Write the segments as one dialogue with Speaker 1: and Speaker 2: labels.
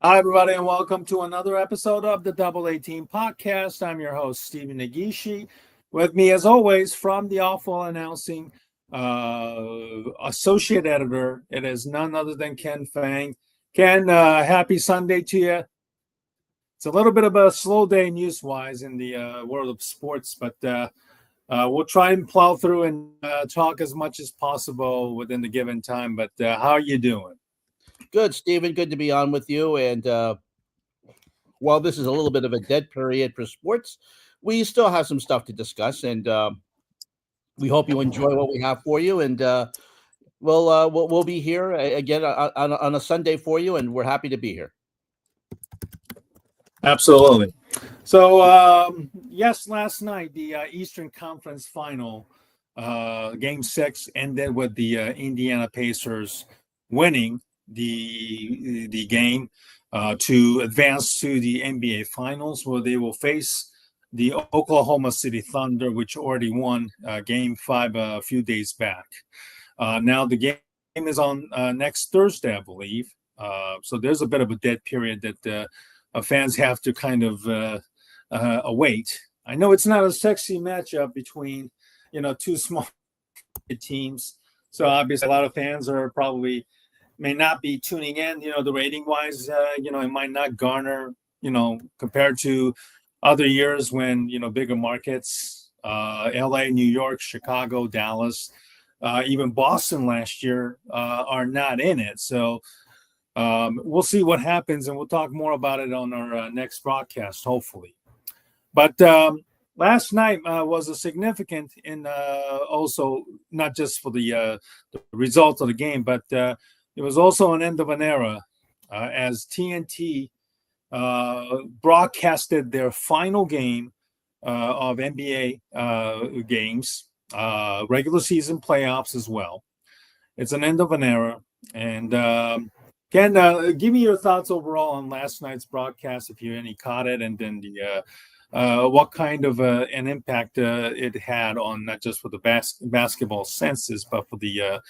Speaker 1: Hi, everybody, and welcome to another episode of the Double 18 Podcast. I'm your host, Stephen Nagishi. With me, as always, from the Awful Announcing Associate Editor, it is none other than Ken Fang. Ken, happy Sunday to you. It's a little bit of a slow day news-wise in the world of sports, but we'll try and plow through and talk as much as possible within the given time. But how are you doing?
Speaker 2: Good, Stephen. Good to be on with you. And while this is a little bit of a dead period for sports, we still have some stuff to discuss. And we hope you enjoy what we have for you. And we'll be here again on a Sunday for you. And we're happy to be here.
Speaker 1: Absolutely. So, yes, last night, the Eastern Conference Final, Game 6, ended with the Indiana Pacers winning the game to advance to the NBA Finals, where they will face the Oklahoma City Thunder, which already won Game 5 a few days back. Now, the game is on next Thursday, I believe. So there's a bit of a dead period that fans have to kind of await. I know it's not a sexy matchup between, two small teams. So obviously a lot of fans are probably may not be tuning in, the rating wise, it might not garner, compared to other years when, bigger markets, LA, New York, Chicago, Dallas, even Boston last year are not in it. So we'll see what happens, and we'll talk more about it on our next broadcast, hopefully. But last night was a significant in also not just for the result of the game, but it was also an end of an era as TNT broadcasted their final game of NBA games, regular season playoffs as well. It's an end of an era. And Ken, give me your thoughts overall on last night's broadcast, if you caught it, and then the what kind of an impact it had on not just for the basketball senses, but for the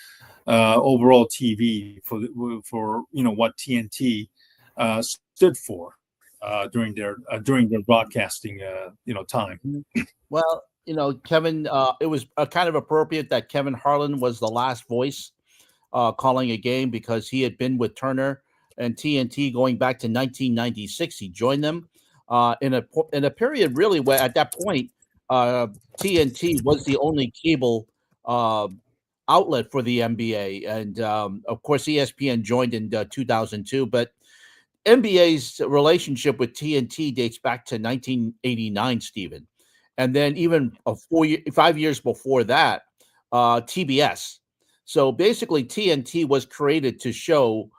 Speaker 1: overall TV for what TNT stood for during their broadcasting time.
Speaker 2: Well, Kevin, it was kind of appropriate that Kevin Harlan was the last voice calling a game because he had been with Turner and TNT going back to 1996. He joined them in a period really where at that point TNT was the only cable outlet for the NBA, and of course ESPN joined in 2002. But NBA's relationship with TNT dates back to 1989, Stephen, and then even 5 years before that, TBS. So basically, TNT was created to show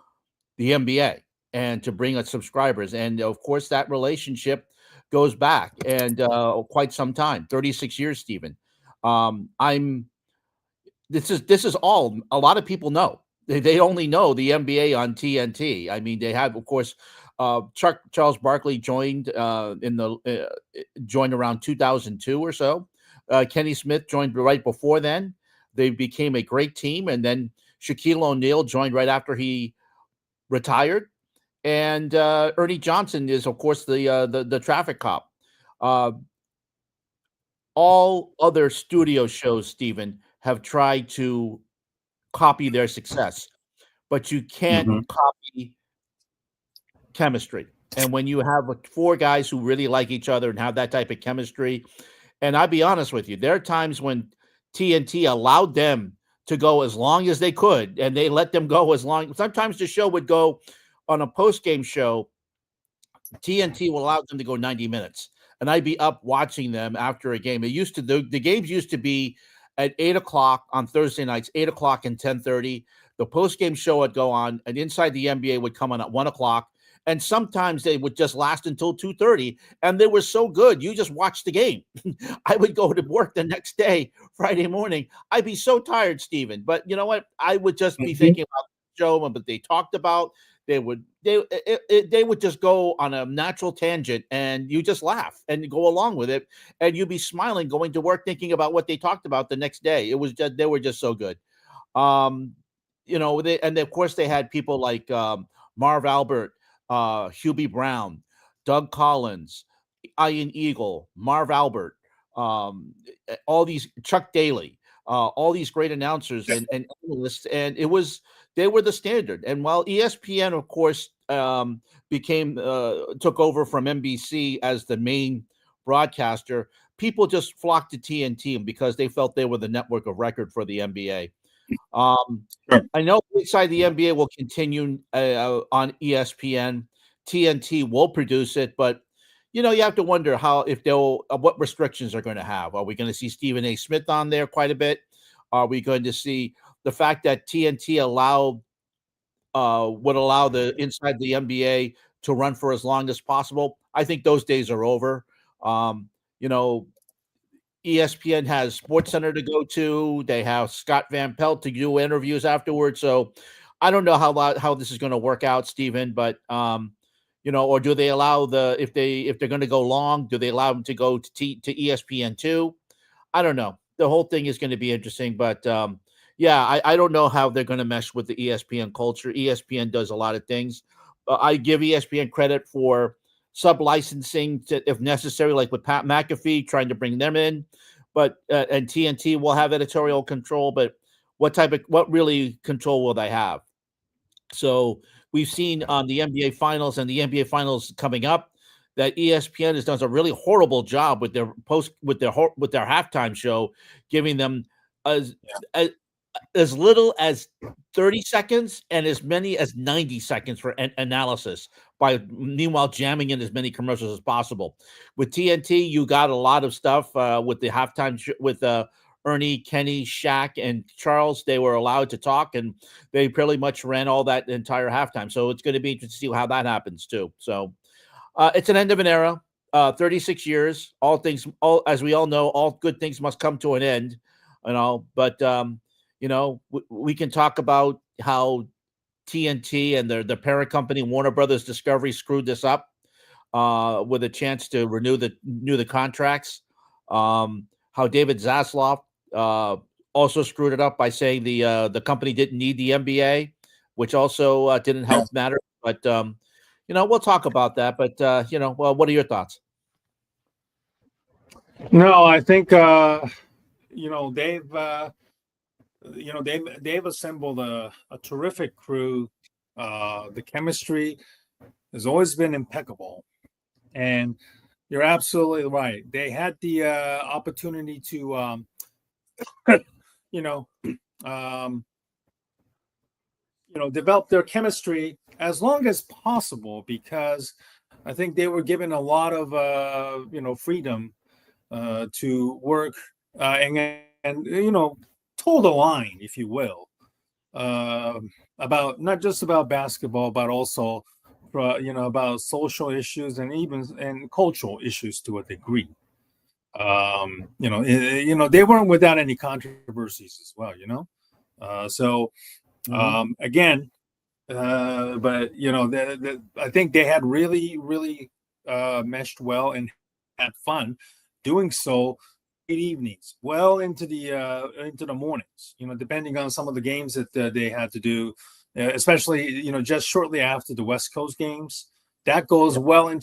Speaker 2: the NBA and to bring us subscribers, and of course that relationship goes back and quite some time, 36 years, Stephen. This is all a lot of people know. They only know the NBA on TNT. I mean, they have, of course, Charles Barkley joined joined around 2002 or so. Kenny Smith joined right before then. They became a great team, and then Shaquille O'Neal joined right after he retired. And Ernie Johnson is, of course, the traffic cop. All other studio shows, Stephen, have tried to copy their success, but you can't copy chemistry. And when you have four guys who really like each other and have that type of chemistry, and I'll be honest with you, there are times when TNT allowed them to go as long as they could, and they let them go as long. Sometimes the show would go on a post-game show. TNT will allow them to go 90 minutes, and I'd be up watching them after a game. It used to the games used to be at 8:00 on Thursday nights, 8:00 and 10:30. The post-game show would go on, and Inside the NBA would come on at 1:00. And sometimes they would just last until 2:30, and they were so good, you just watched the game. I would go to work the next day, Friday morning. I'd be so tired, Stephen. But you know what? I would just be thinking about the show and what they talked about. They would just go on a natural tangent, and you just laugh and go along with it, and you'd be smiling going to work, thinking about what they talked about the next day. It was just they were just so good. And of course they had people like Marv Albert, Hubie Brown, Doug Collins, Ian Eagle, Marv Albert, all these Chuck Daly, all these great announcers and analysts, and they were the standard. And while ESPN, of course, became took over from NBC as the main broadcaster, people just flocked to TNT because they felt they were the network of record for the NBA.
Speaker 1: Sure.
Speaker 2: I know inside the NBA will continue on ESPN. TNT will produce it, but you have to wonder if they'll what restrictions are going to have. Are we going to see Stephen A. Smith on there quite a bit? Are we going to see the fact that TNT would allow the inside the NBA to run for as long as possible? I think those days are over. You know, ESPN has SportsCenter to go to. They have Scott Van Pelt to do interviews afterwards. So I don't know how this is going to work out, Stephen. But or do they allow if they're going to go long? Do they allow them to go to ESPN too? I don't know. The whole thing is going to be interesting. But yeah, I don't know how they're going to mesh with the ESPN culture. ESPN does a lot of things. I give ESPN credit for sub-licensing if necessary, like with Pat McAfee, trying to bring them in. But and TNT will have editorial control, but what really control will they have? So we've seen on the NBA Finals and the NBA Finals coming up that ESPN has done a really horrible job with their halftime show, giving them as little as 30 seconds and as many as 90 seconds for analysis, by meanwhile jamming in as many commercials as possible. With TNT, you got a lot of stuff with the halftime with Ernie, Kenny, Shaq, and Charles. They were allowed to talk, and they pretty much ran all that entire halftime. So it's going to be interesting to see how that happens too. So it's an end of an era. 36 years. As we all know, all good things must come to an end. But we can talk about how TNT and their parent company, Warner Brothers Discovery, screwed this up with a chance to renew the contracts. How David Zaslav also screwed it up by saying the company didn't need the NBA, which also didn't help matter. But we'll talk about that. But well, what are your thoughts?
Speaker 1: No, I think they've assembled a terrific crew. The chemistry has always been impeccable, and you're absolutely right. They had the opportunity to develop their chemistry as long as possible, because I think they were given a lot of freedom to work and toe the line, if you will, about not just about basketball, but also about social issues and even cultural issues to a degree. They weren't without any controversies as well. Again, but I think they had really meshed well and had fun doing so. Evenings, well into the mornings, depending on some of the games that they had to do, especially just shortly after the West Coast games. That goes well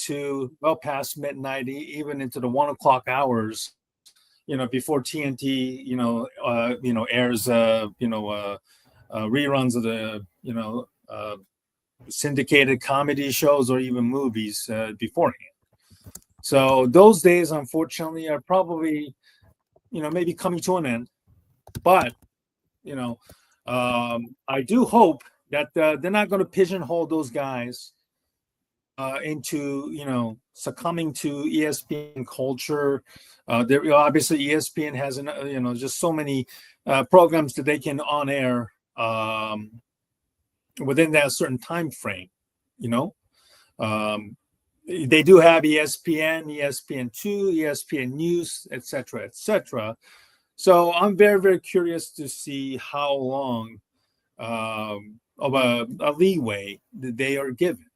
Speaker 1: past midnight, even into the 1 o'clock hours, before TNT airs reruns of the syndicated comedy shows or even movies beforehand. So those days, unfortunately, are probably maybe coming to an end. But I do hope that they're not going to pigeonhole those guys into succumbing to ESPN culture. Obviously ESPN has just so many programs that they can on air within that certain time frame. They do have ESPN, ESPN2, ESPN News, etc., etc. So I'm very, very curious to see how long of a leeway that they are given.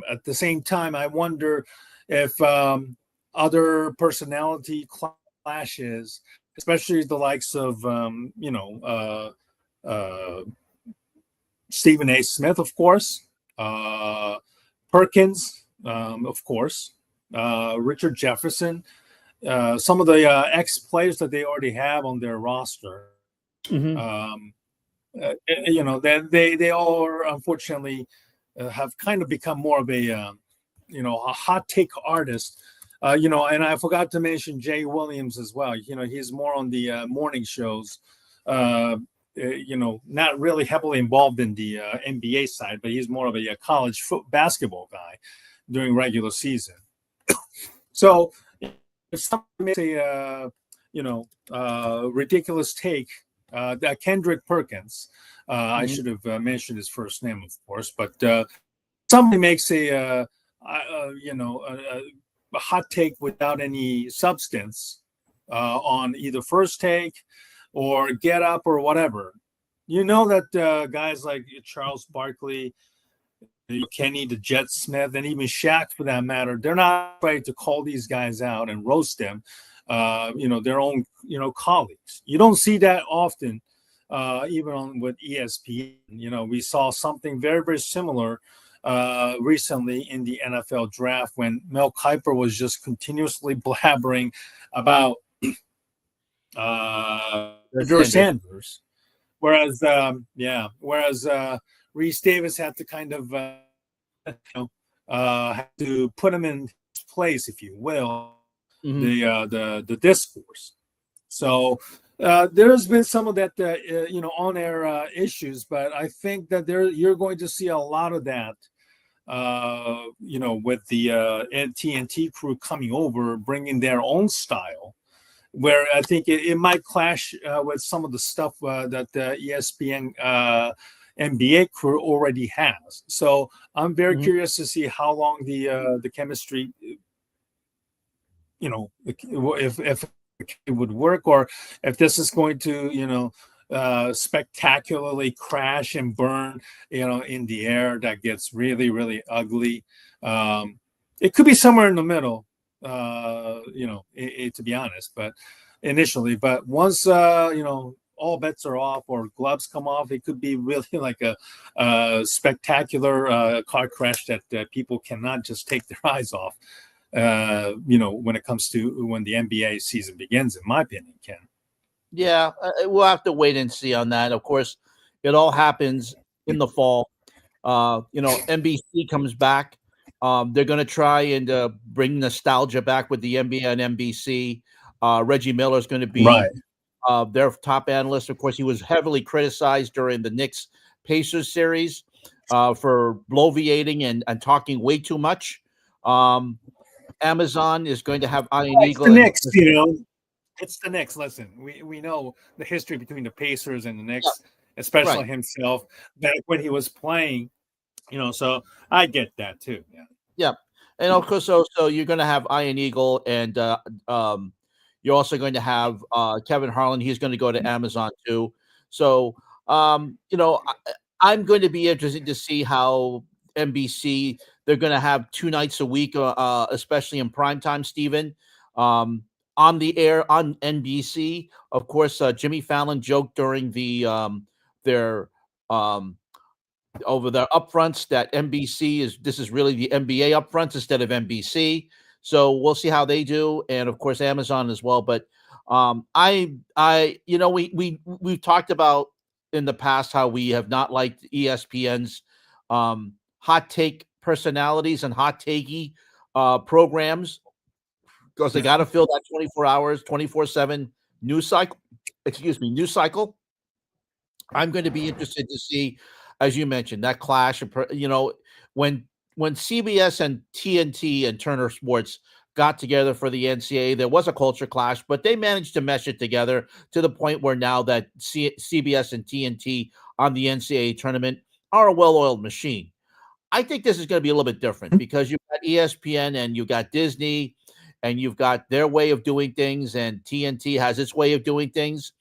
Speaker 1: At the same time, I wonder if other personality clashes, especially the likes of Stephen A. Smith, of course, Perkins, of course, Richard Jefferson, some of the ex-players that they already have on their roster.
Speaker 2: Mm-hmm.
Speaker 1: They all are, unfortunately have kind of become more of a hot take artist. And I forgot to mention Jay Williams as well. He's more on the morning shows. Not really heavily involved in the NBA side, but he's more of a college basketball guy during regular season. So if somebody makes a ridiculous take, that Kendrick Perkins, I should have mentioned his first name, of course, but somebody makes a hot take without any substance on either First Take or Get Up or whatever. That guys like Charles Barkley, Kenny the Jet Smith, and even Shaq, for that matter, they're not afraid to call these guys out and roast them. Their own, colleagues. You don't see that often, even with ESPN. We saw something very, very similar recently in the NFL draft when Mel Kiper was just continuously blabbering about Sanders. Whereas Reese Davis had to kind of, have to put him in his place, if you will, the discourse. So there's been some of that, on-air issues, but I think that you're going to see a lot of that, with the TNT crew coming over, bringing their own style, where I think it might clash with some of the stuff that the ESPN NBA crew already has. So I'm very curious to see how long the chemistry, if it would work, or if this is going to, spectacularly crash and burn, in the air that gets really, really ugly. It could be somewhere in the middle, to be honest, but once, all bets are off or gloves come off, it could be really like a spectacular car crash that people cannot just take their eyes off, when it comes to when the NBA season begins, in my opinion, Ken.
Speaker 2: Yeah, we'll have to wait and see on that. Of course, it all happens in the fall. NBC comes back. They're going to try and bring nostalgia back with the NBA and NBC. Reggie Miller is going to be their top analyst. Of course, he was heavily criticized during the Knicks Pacers series for bloviating and talking way too much. Amazon is going to have Iron Eagle.
Speaker 1: The Knicks, it's the Knicks. Listen, we know the history between the Pacers and the Knicks, especially himself back when he was playing. So I get that too.
Speaker 2: Yeah, and of course, so you're going to have Iron Eagle, and you're also going to have Kevin Harlan. He's going to go to Amazon too. So I'm going to be interested to see how NBC, they're going to have 2 nights a week, especially in primetime, Stephen. On the air on NBC, of course, Jimmy Fallon joked during their over their upfronts that this is really the NBA upfronts instead of NBC. So we'll see how they do, and of course Amazon as well. But we've talked about in the past how we have not liked ESPN's hot take personalities and hot takey programs, because they got to fill that 24 hours, 24/7 news cycle. I'm going to be interested to see, as you mentioned, that clash. When CBS and TNT and Turner Sports got together for the NCAA, there was a culture clash, but they managed to mesh it together to the point where now that CBS and TNT on the NCAA tournament are a well-oiled machine. I think this is going to be a little bit different because you've got ESPN and you've got Disney and you've got their way of doing things, and TNT has its way of doing things.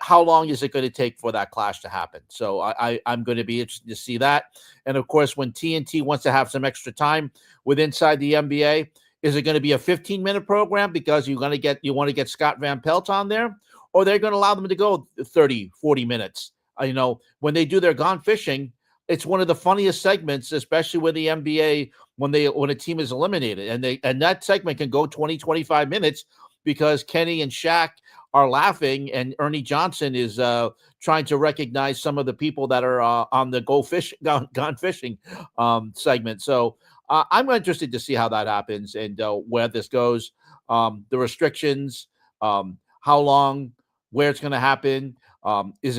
Speaker 2: How long is it going to take for that clash to happen? So I'm going to be interested to see that. And of course, when TNT wants to have some extra time with Inside the NBA, is it going to be a 15-minute program because you want to get Scott Van Pelt on there, or they're going to allow them to go 30, 40 minutes? When they do their Gone Fishing, it's one of the funniest segments, especially with the NBA when a team is eliminated, and that segment can go 20, 25 minutes because Kenny and Shaq are laughing, and Ernie Johnson is trying to recognize some of the people that are on the gone fishing segment. So I'm interested to see how that happens and where this goes, the restrictions, how long, where it's going to happen. Is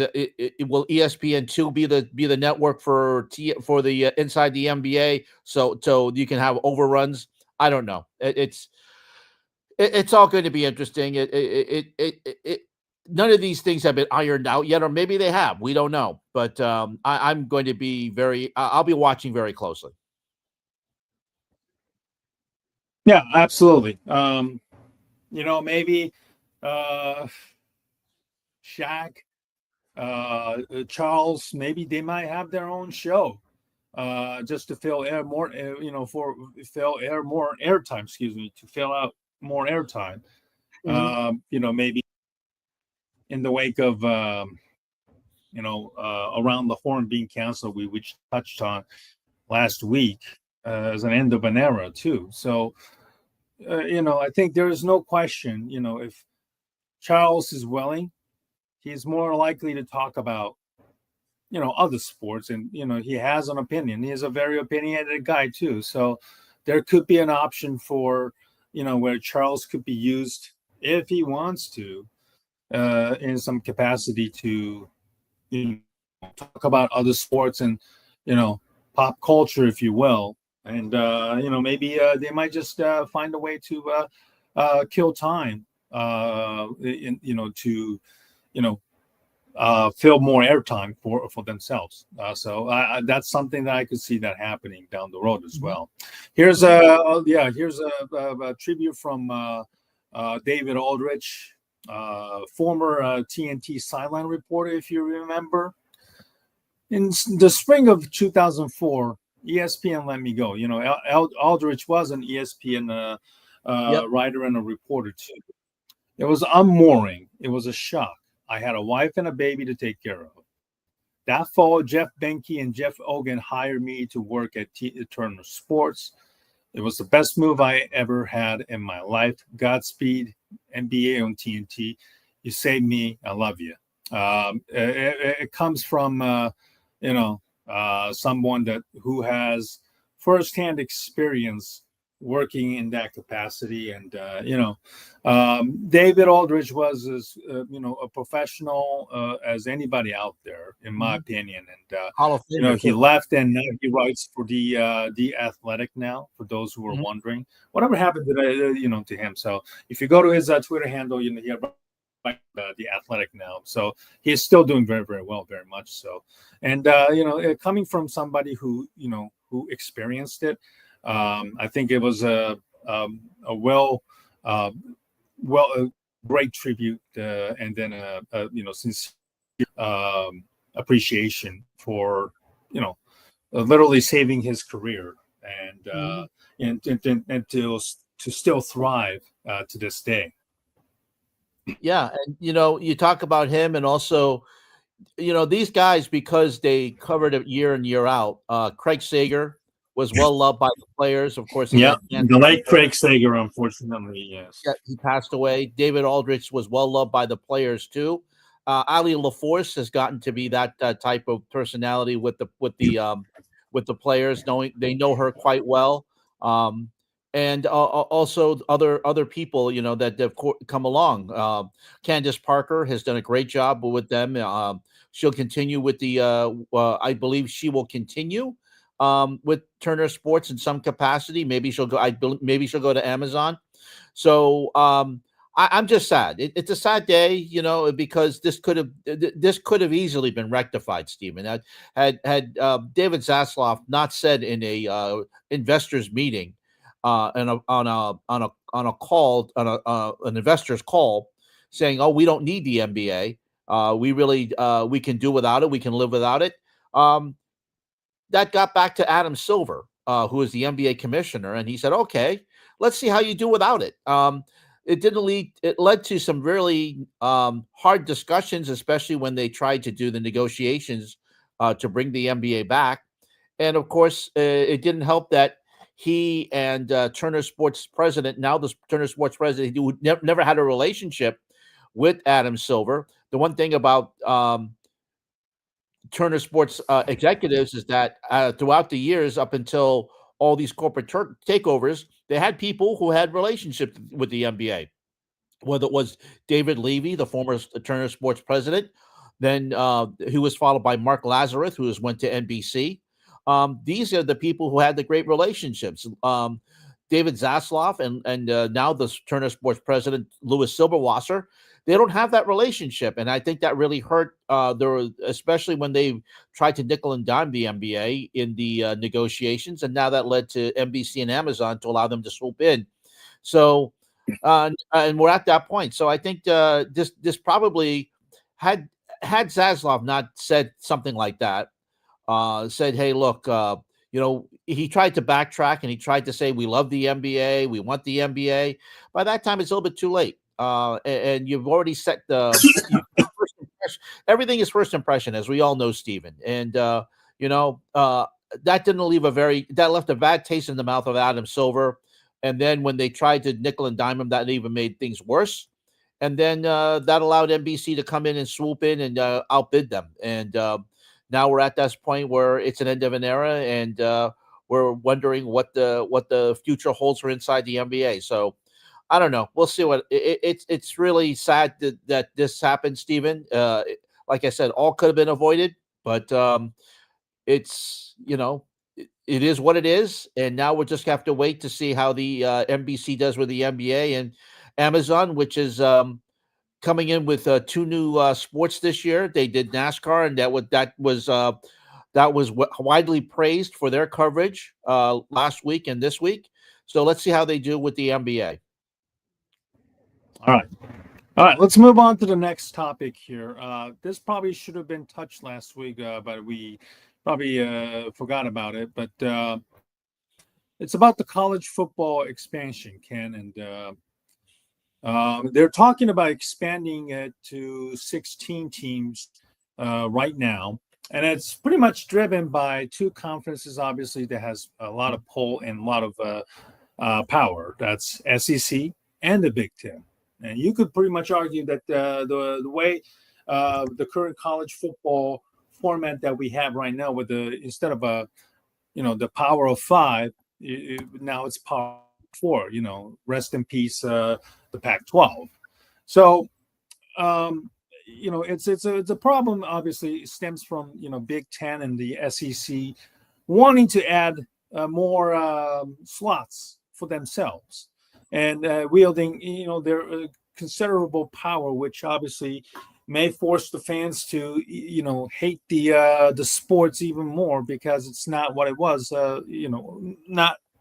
Speaker 2: will ESPN2 be the network for the inside the NBA, so you can have overruns? I don't know. It's all going to be interesting. None of these things have been ironed out yet, or maybe they have. We don't know. But I'm going to be I'll be watching very closely.
Speaker 1: Yeah, absolutely. Maybe Shaq, Charles, maybe they might have their own show, just to fill air more, fill air more airtime. Excuse me, to fill out more airtime. Maybe in the wake of Around the Horn being canceled, which touched on last week as an end of an era too. So I think there is no question. If Charles is willing, he's more likely to talk about other sports, and he has an opinion. He is a very opinionated guy too. So there could be an option for where Charles could be used if he wants to in some capacity to talk about other sports and pop culture, if you will. And maybe they might just find a way to kill time to fill more airtime for themselves. So that's something that I could see that happening down the road as well. Here's a tribute from David Aldrich, former TNT sideline reporter, if you remember. In the spring of 2004, ESPN let me go. Aldrich was an ESPN writer and a reporter too. It was unmooring. It was a shock. I had a wife and a baby to take care of. That fall, Jeff Benke and Jeff Ogan hired me to work at Turner Sports. It was the best move I ever had in my life. Godspeed, NBA on TNT. You saved me. I love you. It comes from someone who has firsthand experience working in that capacity, and David Aldrich was as a professional as anybody out there, in my opinion. And he left, and now he writes for the Athletic now. For those who are wondering, whatever happened to him. So if you go to his Twitter handle, he the Athletic now. So he's still doing very, very well, very much so. And coming from somebody who experienced it. I think it was a great tribute, and then a sincere appreciation for literally saving his career and to still thrive to this day.
Speaker 2: Yeah, and you talk about him, and also these guys, because they covered it year in year out. Craig Sager was well loved by the players. Of course,
Speaker 1: the late Craig Sager, unfortunately, yes.
Speaker 2: Yeah, he passed away. David Aldrich was well loved by the players too. Ali LaForce has gotten to be that type of personality with the players. They know her quite well, and also other people that have come along. Candace Parker has done a great job with them. She'll continue with the. I believe she will continue with Turner Sports in some capacity. Maybe she'll go. Maybe she'll go to Amazon. So I'm just sad. It's a sad day, because this could have easily been rectified, Stephen. Had David Zaslav not said in a investors meeting, on a call, an investors call, saying, "Oh, we don't need the NBA. We can do without it. We can live without it." That got back to Adam Silver, who is the NBA commissioner, and he said, "Okay, let's see how you do without it." It didn't lead. It led to some really hard discussions, especially when they tried to do the negotiations to bring the NBA back. And of course, it didn't help that he and Turner Sports president, now the Turner Sports president, who never had a relationship with Adam Silver. The one thing about Turner Sports executives is that throughout the years, up until all these corporate takeovers, they had people who had relationships with the NBA, whether it was David Levy, the former Turner Sports president, then who was followed by Mark Lazarus, who went to NBC. These are the people who had the great relationships. David Zaslav and now the Turner Sports president, Louis Silberwasser, they don't have that relationship, and I think that really hurt. Especially when they tried to nickel and dime the NBA in the negotiations, and now that led to NBC and Amazon to allow them to swoop in. So, and we're at that point. So I think this probably had Zaslav not said something like that, said, "Hey, look, he tried to backtrack and he tried to say we love the NBA, we want the NBA." By that time, it's a little bit too late, and you've already set first impression. Everything is first impression, as we all know, Stephen. And that didn't leave that left a bad taste in the mouth of Adam Silver. And then when they tried to nickel and dime him, that even made things worse. And then that allowed NBC to come in and swoop in and outbid them. And now we're at this point where it's an end of an era, and we're wondering what the future holds for inside the NBA. So I don't know. We'll see what it's really sad that this happened, Stephen. Like I said, all could have been avoided, but it's it is what it is, and now we'll just have to wait to see how the NBC does with the NBA and Amazon, which is coming in with two new sports this year. They did NASCAR, and that was widely praised for their coverage last week and this week. So let's see how they do with the NBA.
Speaker 1: All right. Let's move on to the next topic here. This probably should have been touched last week, but we probably forgot about it. But it's about the college football expansion, Ken, and they're talking about expanding it to 16 teams right now. And it's pretty much driven by two conferences, obviously, that has a lot of pull and a lot of power. That's SEC and the Big Ten. And you could pretty much argue that the way the current college football format that we have right now, with instead of the power of five, now it's power of four. Rest in peace, the Pac-12. So it's a problem. Obviously, it stems from Big Ten and the SEC wanting to add more slots for themselves, and wielding their considerable power, which obviously may force the fans to hate the sports even more, because it's not what it was, not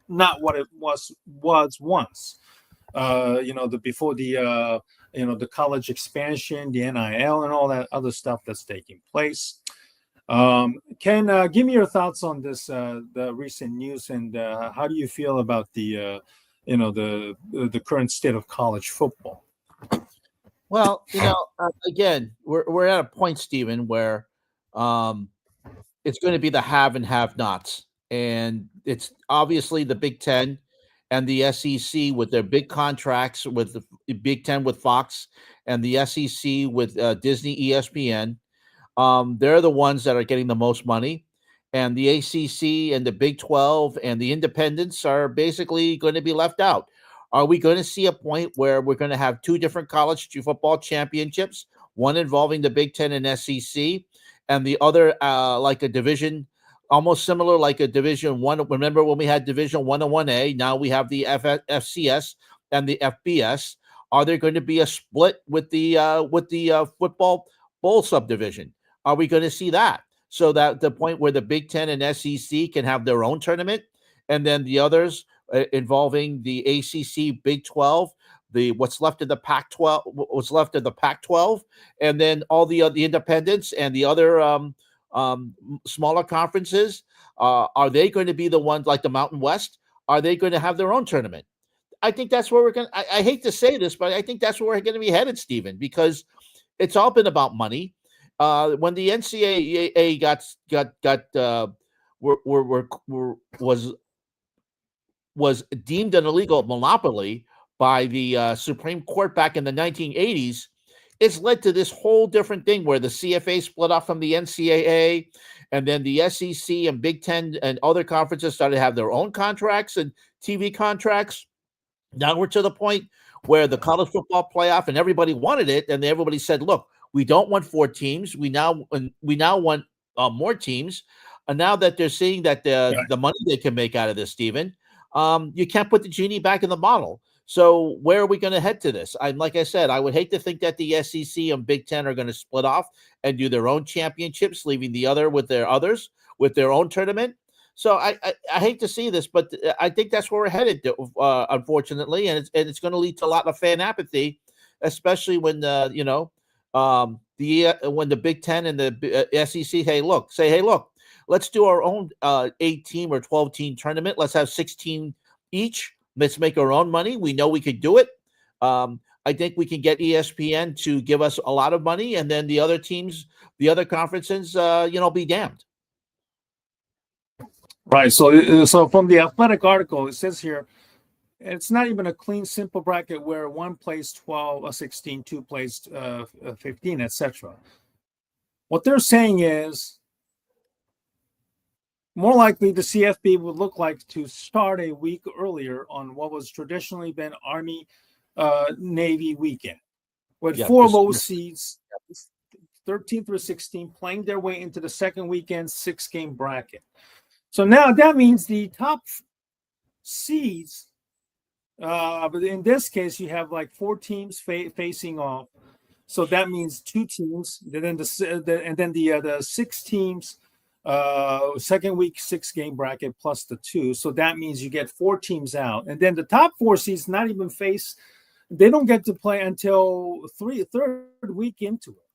Speaker 1: what it was once. Before the college expansion, the NIL, and all that other stuff that's taking place. Ken, give me your thoughts on this, the recent news, and how do you feel about the current state of college football?
Speaker 2: Well, again, we're at a point, Stephen, where it's going to be the have and have-nots, and it's obviously the Big Ten and the SEC with their big contracts, with the Big Ten with Fox and the SEC with Disney, ESPN. They're the ones that are getting the most money, and the ACC and the Big 12 and the independents are basically going to be left out. Are we going to see a point where we're going to have two different college football championships, one involving the Big Ten and SEC, and the other like a division, almost similar like a Division One? Remember when we had Division 1 and 1A? Now we have the FCS and the FBS. Are there going to be a split with the football bowl subdivision? Are we going to see that? So that the point where the Big Ten and SEC can have their own tournament, and then the others involving the ACC, Big 12, what's left of the Pac-12, and then all the independents and the other smaller conferences, are they going to be the ones like the Mountain West? Are they going to have their own tournament? I think that's where we're going. I hate to say this, but I think that's where we're going to be headed, Stephen, because it's all been about money. When the NCAA got was deemed an illegal monopoly by the Supreme Court back in the 1980s, it's led to this whole different thing where the CFA split off from the NCAA, and then the SEC and Big Ten and other conferences started to have their own contracts and TV contracts. Now we're to the point where the college football playoff and everybody wanted it, and everybody said, "Look, we don't want 4 teams. We now want more teams." And now that they're seeing that the money they can make out of this, Stephen, you can't put the genie back in the bottle. So where are we going to head to this? Like I said, I would hate to think that the SEC and Big Ten are going to split off and do their own championships, leaving the other with their own tournament. So I hate to see this, but I think that's where we're headed, unfortunately, and it's going to lead to a lot of fan apathy, especially when when the Big Ten and the SEC say, hey, look, let's do our own 8-team or 12-team tournament. Let's have 16 each. Let's make our own money. We know we could do it. I think we can get ESPN to give us a lot of money, and then the other teams, the other conferences, be damned.
Speaker 1: Right. So from the Athletic article, it says here, it's not even a clean, simple bracket where one plays 12, 16, two plays 15, etc. What they're saying is more likely the CFB would look like to start a week earlier on what was traditionally been Army Navy weekend, with 4 low seeds, 13 through 16, playing their way into the second weekend 6-game bracket. So now that means the top seeds, but in this case, you have like 4 teams facing off. So that means 2 teams, and then the 6 teams, second week 6-game bracket plus the 2. So that means you get 4 teams out, and then the top 4 seeds not even face. They don't get to play until third week into it.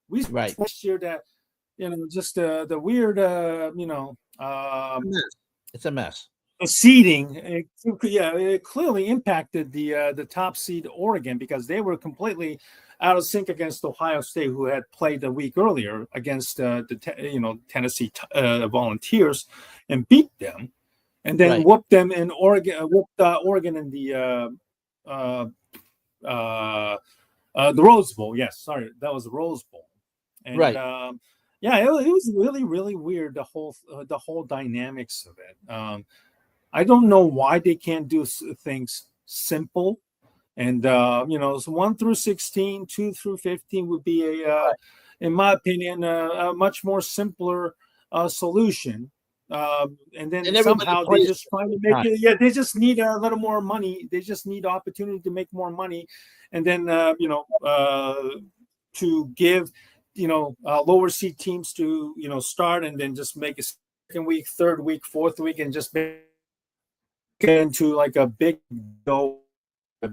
Speaker 1: We last year that just the weird
Speaker 2: it's a mess.
Speaker 1: The seeding, it clearly impacted the top seed Oregon because they were completely out of sync against Ohio State, who had played a week earlier against the Tennessee Volunteers and beat them, and then whooped them in Oregon, Oregon in the Rose Bowl. Yes, sorry, that was the Rose Bowl, and it was really, really weird, the whole dynamics of it. I don't know why they can't do things simple, and so 1 through 16, 2 through 15 would be in my opinion, a much more simpler solution. And then somehow they just trying to make it. Yeah, they just need a little more money. They just need opportunity to make more money, and then to give lower seed teams to start, and then just make a second week, third week, fourth week, and just get into like a big go, the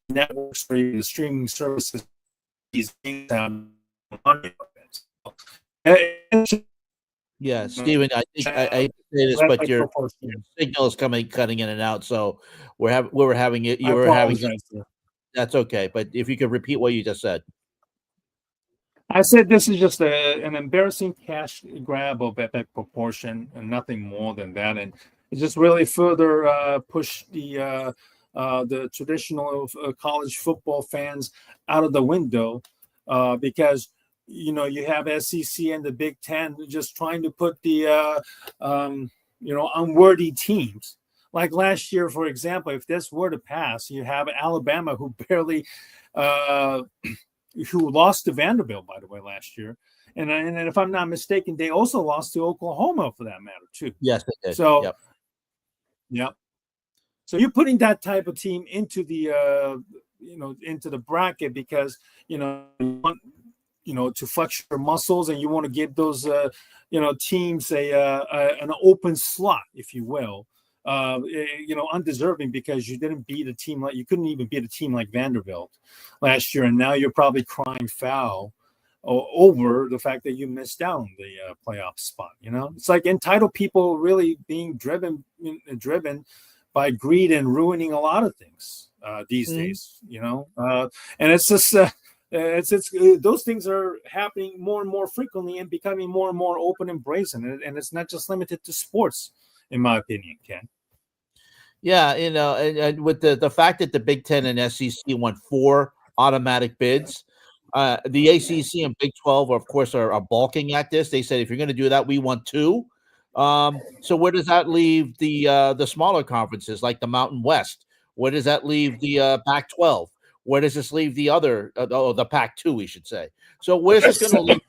Speaker 1: networks or the streaming services.
Speaker 2: Yeah, Stephen, I think I say this, but your signal is cutting in and out. So we were having it. You were having it. That's okay. But if you could repeat what you just said.
Speaker 1: I said this is just an embarrassing cash grab of epic proportion and nothing more than that. And it just really further push the traditional college football fans out of the window because you have SEC and the Big Ten just trying to put the unworthy teams. Like last year, for example, if this were to pass, you have Alabama who barely who lost to Vanderbilt, by the way, last year. And if I'm not mistaken, they also lost to Oklahoma for that matter, too.
Speaker 2: Yes, they did.
Speaker 1: So, yep. So you're putting that type of team into the, into the bracket because, you want, to flex your muscles and you want to give those, teams an open slot, if you will. Undeserving because you didn't beat a team you couldn't even beat a team like Vanderbilt last year, and now you're probably crying foul over the fact that you missed out on the playoff spot. It's like entitled people really being driven by greed and ruining a lot of things these days. And it's just It's those things are happening more and more frequently and becoming more and more open and brazen, and it's not just limited to sports, in my opinion, Ken.
Speaker 2: Yeah, and with the fact that the Big Ten and SEC won 4 automatic bids, the ACC and Big 12, of course, are balking at this. They said if you're going to do that, we want 2. So where does that leave the smaller conferences like the Mountain West? Where does that leave the Pac-12? Where does this leave the other the Pac-2, we should say? So where's this going to leave?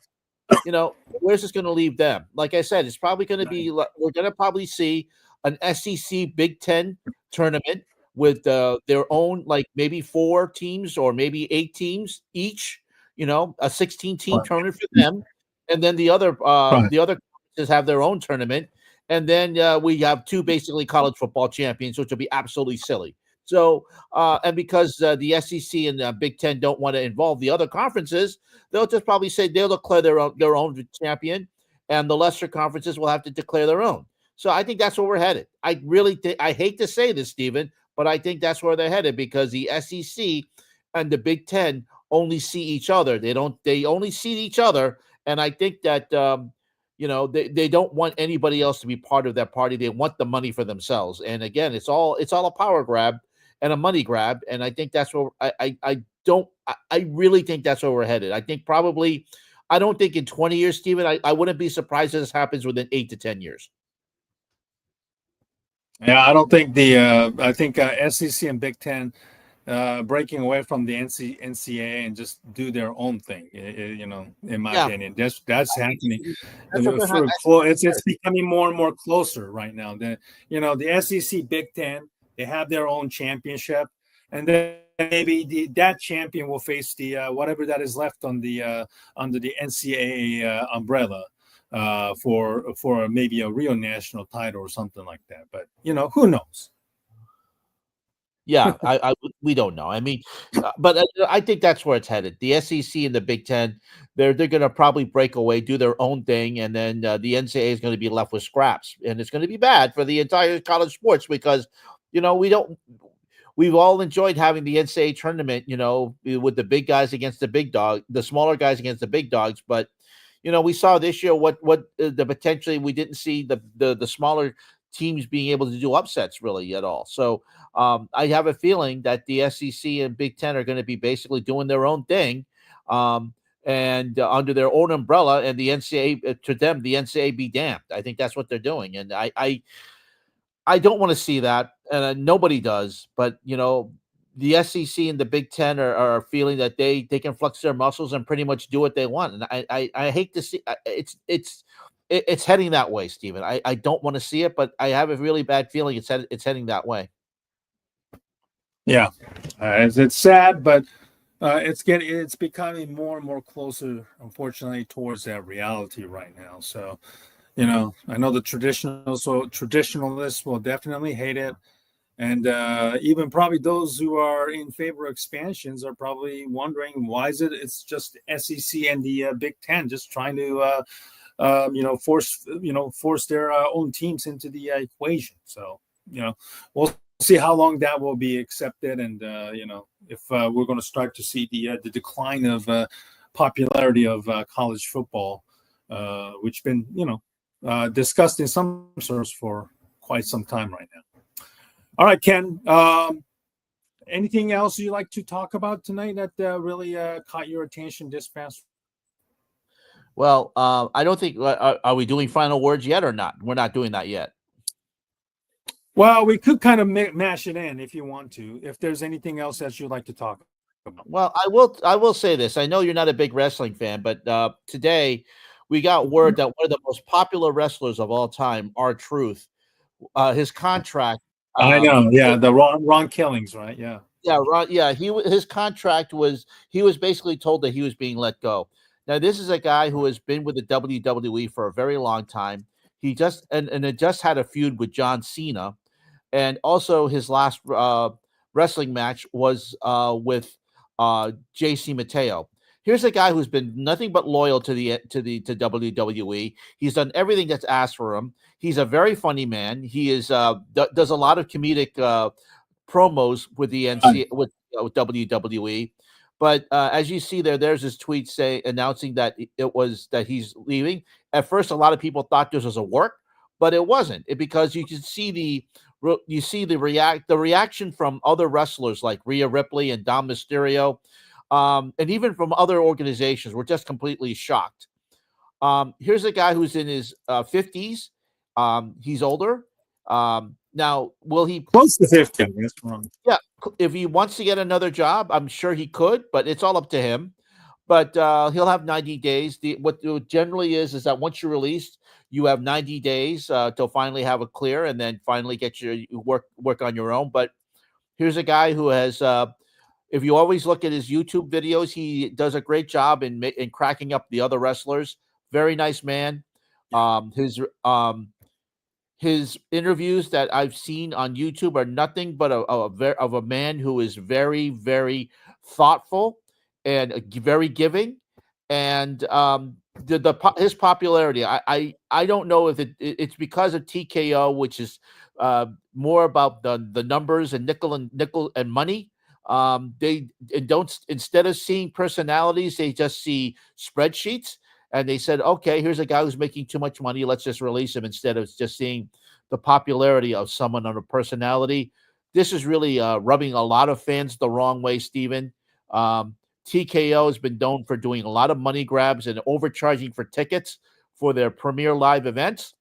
Speaker 2: Where's this going to leave them? Like I said, it's probably going to be. We're going to probably see an SEC Big Ten tournament with their own, like maybe 4 teams or maybe 8 teams each. A 16-team tournament for them, and then the other conferences have their own tournament, and then we have 2 basically college football champions, which will be absolutely silly. So, and because the SEC and Big Ten don't want to involve the other conferences, they'll just probably say they'll declare their own champion, and the lesser conferences will have to declare their own. So I think that's where we're headed. I really I hate to say this, Stephen, but I think that's where they're headed because the SEC and the Big Ten only see each other. They only see each other, and I think that they don't want anybody else to be part of that party. They want the money for themselves. And again, it's all a power grab and a money grab. And I think that's where I really think that's where we're headed. I think probably, I don't think in 20 years, Stephen, I wouldn't be surprised if this happens within 8 to 10 years.
Speaker 1: Yeah, I don't think I think SEC and Big Ten breaking away from the NCAA and just do their own thing. In my opinion, that's happening. It's becoming more and more closer right now. The SEC, Big Ten, they have their own championship, and then maybe that champion will face the whatever that is left on the under the NCAA umbrella. For maybe a real national title or something like that, but who knows?
Speaker 2: Yeah, we don't know. I mean, but I think that's where it's headed. The SEC and the Big Ten, they're going to probably break away, do their own thing, and then the NCAA is going to be left with scraps, and it's going to be bad for the entire college sports because we've all enjoyed having the NCAA tournament, with the big guys against the big dog, the smaller guys against the big dogs, but we saw this year what the potentially we didn't see the smaller teams being able to do upsets really at all. So I have a feeling that the SEC and Big Ten are going to be basically doing their own thing, and under their own umbrella. And the NCAA, to them, the NCAA be damned. I think that's what they're doing, and I don't want to see that, and nobody does. But the SEC and the Big Ten are feeling that they can flex their muscles and pretty much do what they want. And I hate to see it's heading that way, Stephen. I don't want to see it, but I have a really bad feeling it's heading that way.
Speaker 1: Yeah, it's sad, but it's becoming more and more closer, unfortunately, towards that reality right now. So, I know the traditionalists will definitely hate it. And even probably those who are in favor of expansions are probably wondering why it's just SEC and the Big Ten just trying to force their own teams into the equation. So we'll see how long that will be accepted, and if we're going to start to see the decline of popularity of college football, which been discussed in some sources for quite some time right now. All right, Ken. Anything else you'd like to talk about tonight that really caught your attention this past?
Speaker 2: Well, I don't think. Are we doing final words yet or not? We're not doing that yet.
Speaker 1: Well, we could kind of mash it in if you want to. If there's anything else that you'd like to talk about.
Speaker 2: Well, I will say this. I know you're not a big wrestling fan, but today we got word that one of the most popular wrestlers of all time, R-Truth, his contract.
Speaker 1: I know, yeah, the Ron Killings, right? Yeah,
Speaker 2: Ron. Yeah, his contract was. He was basically told that he was being let go. Now, this is a guy who has been with the WWE for a very long time. He just and it just had a feud with John Cena, and also his last wrestling match was with JC Mateo. Here's a guy who's been nothing but loyal to WWE. He's done everything that's asked for him. He's a very funny man. He is does a lot of comedic promos with the with WWE. But as you see there, there's his tweet announcing that it was that he's leaving. At first, a lot of people thought this was a work, but it wasn't. Because you can see the reaction from other wrestlers like Rhea Ripley and Dom Mysterio, and even from other organizations were just completely shocked. Here's a guy who's in his 50s. He's older. Now, will he
Speaker 1: Close to 50? That's wrong.
Speaker 2: Yeah, if he wants to get another job, I'm sure he could, but it's all up to him. But he'll have 90 days. What it generally is that once you're released, you have 90 days to finally have a clear, and then finally get your work on your own. But here's a guy who has. If you always look at his YouTube videos, he does a great job in cracking up the other wrestlers. Very nice man. Um, his um, his interviews that I've seen on YouTube are nothing but of a man who is very, very thoughtful and very giving. And his popularity, I don't know if it's because of TKO, which is more about the numbers and nickel and money. They don't, instead of seeing personalities, they just see spreadsheets. And they said, okay, here's a guy who's making too much money. Let's just release him, instead of just seeing the popularity of someone on a personality. This is really rubbing a lot of fans the wrong way, Steven. TKO has been known for doing a lot of money grabs and overcharging for tickets for their premier live events.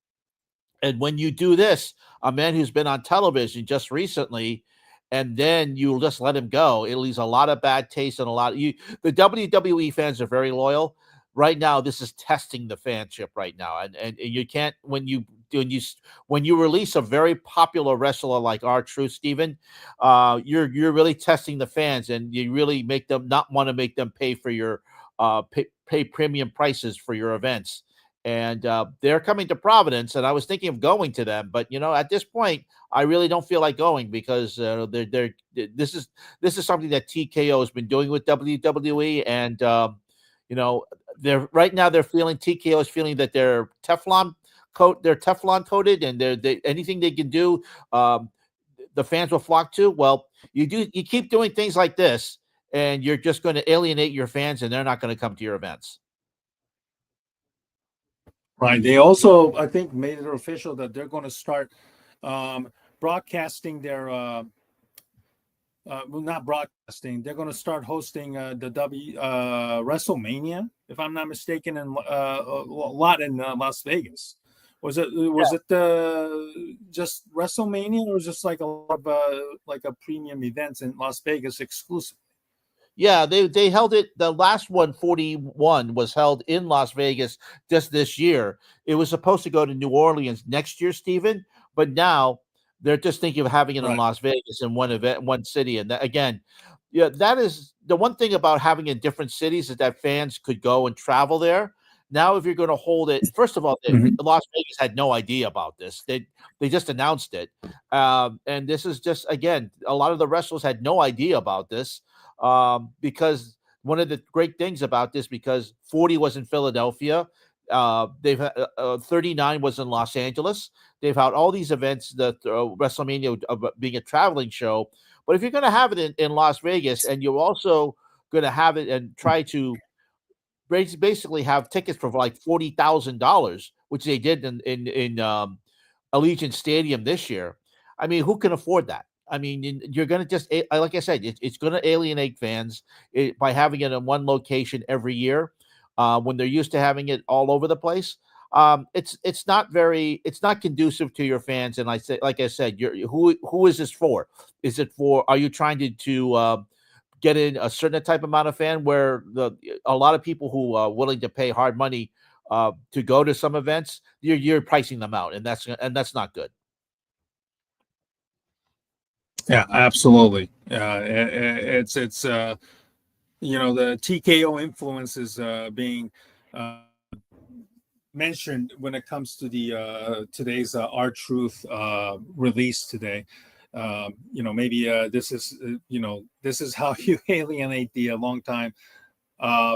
Speaker 2: And when you do this, a man who's been on television just recently, and then you just let him go, it leaves a lot of bad taste, and the WWE fans are very loyal. Right now, this is testing the fanship right now. And you can't, when you release a very popular wrestler like R-Truth, Steven, you're really testing the fans, and you really make them not want to make them pay for your pay premium prices for your events. And they're coming to Providence, and I was thinking of going to them, but at this point, I really don't feel like going, because this is something that TKO has been doing with WWE. And they're right now TKO is feeling that they're Teflon coated, and anything they can do, the fans will flock to. Well, you keep doing things like this, and you're just going to alienate your fans, and they're not going to come to your events.
Speaker 1: Right. They also, I think, made it official that they're going to start broadcasting their not broadcasting. They're going to start hosting the WrestleMania, if I'm not mistaken, and a lot in Las Vegas. Was it just WrestleMania, or was it just like a lot of like a premium events in Las Vegas exclusive?
Speaker 2: Yeah, they held it. The last one, 41, was held in Las Vegas just this year. It was supposed to go to New Orleans next year, Steven, but now they're just thinking of having it in Las Vegas in one event, one city. And again, that is the one thing about having it in different cities, is that fans could go and travel there. Now, if you're going to hold it, first of all, Las Vegas had no idea about this. They just announced it, and this is just, again, a lot of the wrestlers had no idea about this. Because one of the great things about this, because 40 was in Philadelphia, they've 39 was in Los Angeles. They've had all these events, that WrestleMania being a traveling show. But if you're going to have it in Las Vegas, and you're also going to have it and try to basically have tickets for like $40,000, which they did in Allegiant Stadium this year, I mean, who can afford that? I mean, you're going to just, like I said, it's going to alienate fans by having it in one location every year, when they're used to having it all over the place. It's not conducive to your fans. And like I said, who is this for? Is it for? Are you trying to get in a certain type amount of fan, where a lot of people who are willing to pay hard money to go to some events, you're pricing them out, and that's not good.
Speaker 1: Yeah, absolutely. It's the TKO influence is being mentioned when it comes to the today's R-Truth release today. Maybe this is how you alienate the longtime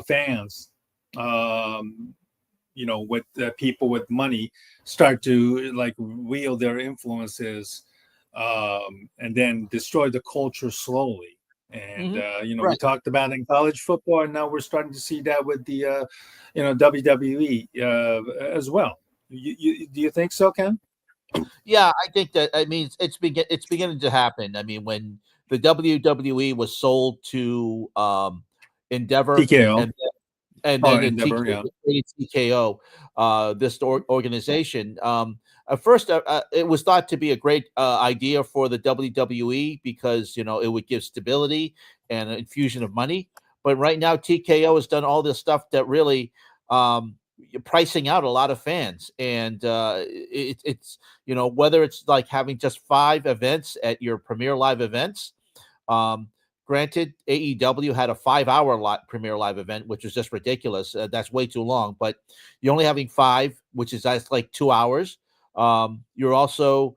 Speaker 1: fans. With people with money start to like wield their influences, and then destroy the culture slowly. And we
Speaker 2: Right.
Speaker 1: talked about it in college football, and now we're starting to see that with the WWE as well. Do you think so, Ken?
Speaker 2: Yeah, I think that. I mean, it's beginning to happen. I mean, when the WWE was sold to Endeavor,
Speaker 1: TKO.
Speaker 2: and
Speaker 1: Oh,
Speaker 2: then the
Speaker 1: Endeavor. Yeah.
Speaker 2: TKO, this organization. At first, it was thought to be a great idea for the WWE because it would give stability and an infusion of money. But right now, TKO has done all this stuff that really pricing out a lot of fans, and it's whether it's like having just 5 events at your premier live events. Um, Granted, AEW had a 5-hour premiere live event, which was just ridiculous. That's way too long. But you're only having 5, which is that's like 2 hours. You're also,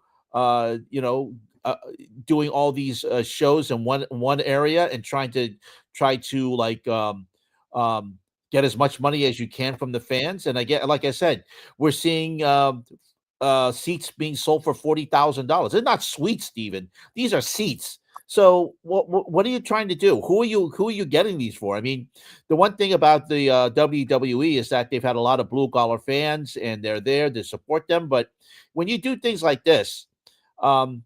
Speaker 2: doing all these shows in one area and try to um, get as much money as you can from the fans. And like I said, we're seeing seats being sold for $40,000. They're not suites, Steven. These are seats. So what are you trying to do? Who are you getting these for? I mean, the one thing about the WWE is that they've had a lot of blue collar fans, and they're there to support them. But when you do things like this, um,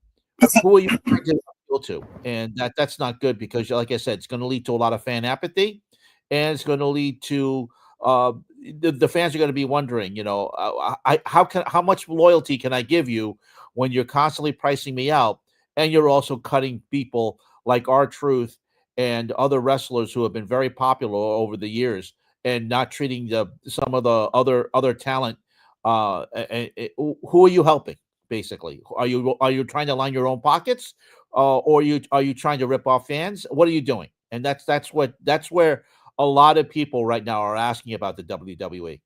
Speaker 2: who are you trying to appeal to? And that's not good because, like I said, it's going to lead to a lot of fan apathy, and it's going to lead to uh, the fans are going to be wondering, how much loyalty can I give you when you're constantly pricing me out, and you're also cutting people like R-Truth and other wrestlers who have been very popular over the years, and not treating some of the other talent. Who are you helping? Basically, are you trying to line your own pockets, or are you trying to rip off fans? What are you doing? And that's where a lot of people right now are asking about the WWE.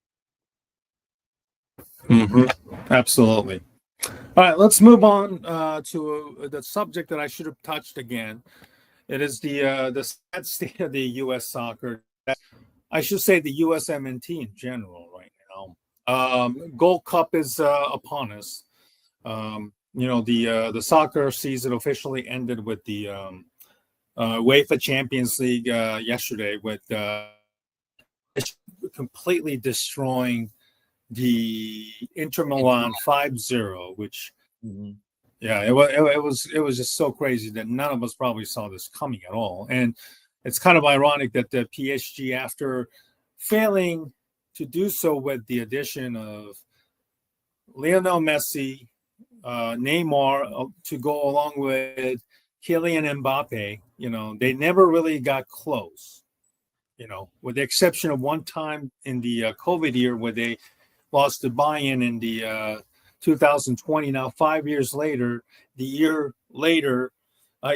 Speaker 1: Absolutely. All right, let's move on to the subject that I should have touched again. It is the sad state of the U.S. soccer. I should say the USMNT in general right now. Gold Cup is upon us. The soccer season officially ended with the UEFA Champions League yesterday, with completely destroying the Inter Milan 5-0, which
Speaker 2: Mhm.
Speaker 1: yeah, it was just so crazy that none of us probably saw this coming at all. And it's kind of ironic that the PSG, after failing to do so with the addition of Lionel Messi, Neymar to go along with Kylian Mbappe, they never really got close. With the exception of one time in the COVID year where they lost to Bayern in the 2020. Now, 5 years later, the year later,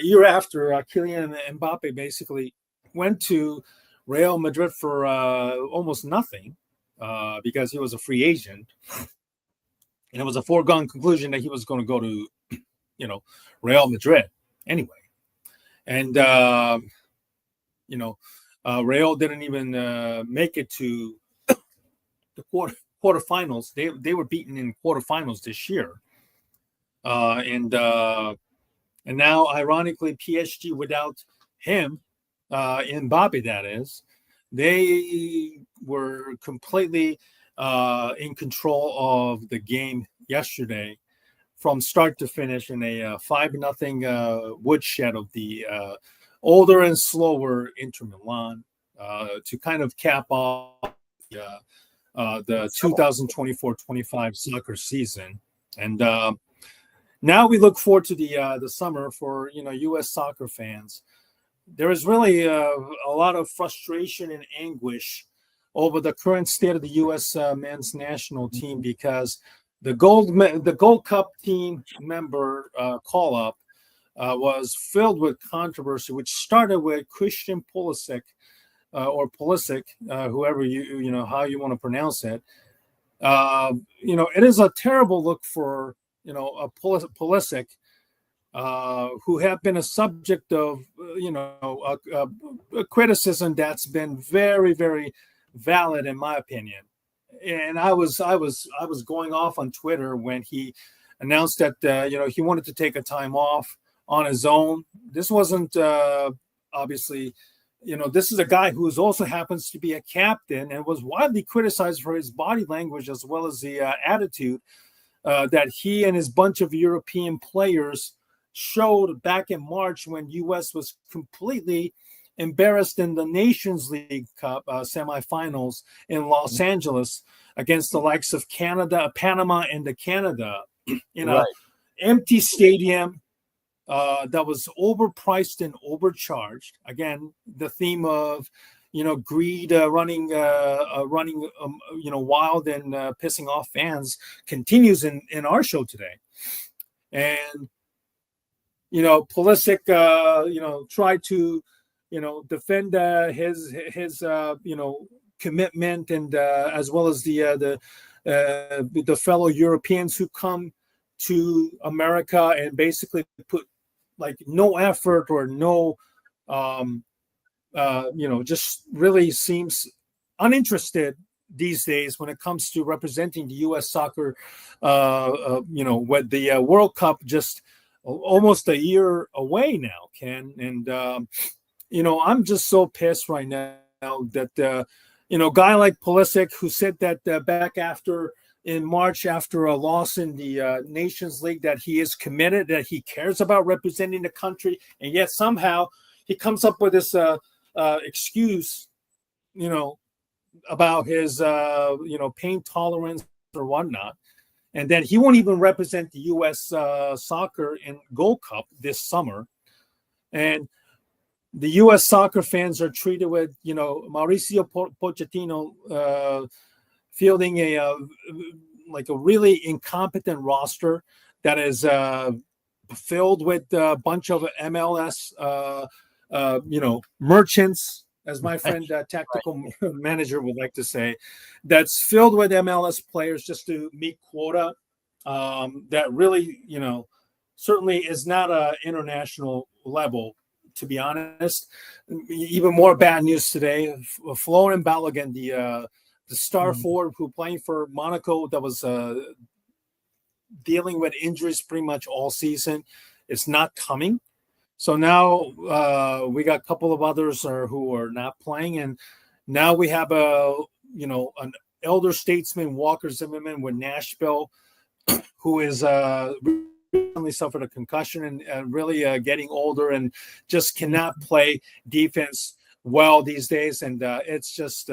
Speaker 1: year after, Kylian Mbappe basically went to Real Madrid for almost nothing because he was a free agent. And it was a foregone conclusion that he was going to go to, Real Madrid anyway. And, Real didn't even make it to the quarterfinals. They were beaten in quarterfinals this year. And now, ironically, PSG without him, Mbappe, that is, they were completely in control of the game yesterday from start to finish in a 5-0 woodshed of the older and slower Inter Milan to kind of cap off the 2024-25 soccer season. And now we look forward to the summer for U.S. soccer fans. There is really a lot of frustration and anguish over the current state of the U.S. Men's national team because the Gold Cup team member call up was filled with controversy, which started with Christian Pulisic or Pulisic, whoever how you want to pronounce it. It is a terrible look for a Pulisic, who have been a subject of a criticism that's been very, very valid in my opinion. And I was going off on Twitter when he announced that he wanted to take a time off on his own. This wasn't obviously, this is a guy who also happens to be a captain and was widely criticized for his body language as well as the attitude that he and his bunch of European players showed back in March when U.S. was completely embarrassed in the Nations League Cup semifinals in Los Angeles against the likes of Canada, Panama, and Canada in a empty stadium that was overpriced and overcharged. Again, the theme of greed running wild and pissing off fans continues in our show today. And Pulisic tried to defend his commitment, and as well as the fellow Europeans who come to America and basically put like no effort or no just really seems uninterested these days when it comes to representing the U.S. soccer, with the World Cup just almost a year away now, Ken. And, I'm just so pissed right now that, guy like Pulisic, who said that back in March after a loss in the Nations League, that he is committed, that he cares about representing the country, and yet somehow he comes up with this excuse, about his, pain tolerance or whatnot, and then he won't even represent the U.S. Soccer in Gold Cup this summer. And the U.S. soccer fans are treated with, Mauricio Pochettino fielding a really incompetent roster that is filled with a bunch of MLS, merchants, as my friend tactical manager would like to say, that's filled with MLS players just to meet quota. That really, certainly is not a international level, to be honest. Even more bad news today. Florian Balogun, the star forward who playing for Monaco, that was dealing with injuries pretty much all season, is not coming. So now we got a couple of others who are not playing, and now we have an elder statesman, Walker Zimmerman, with Nashville, who is recently suffered a concussion and really getting older and just cannot play defense well these days, and it's just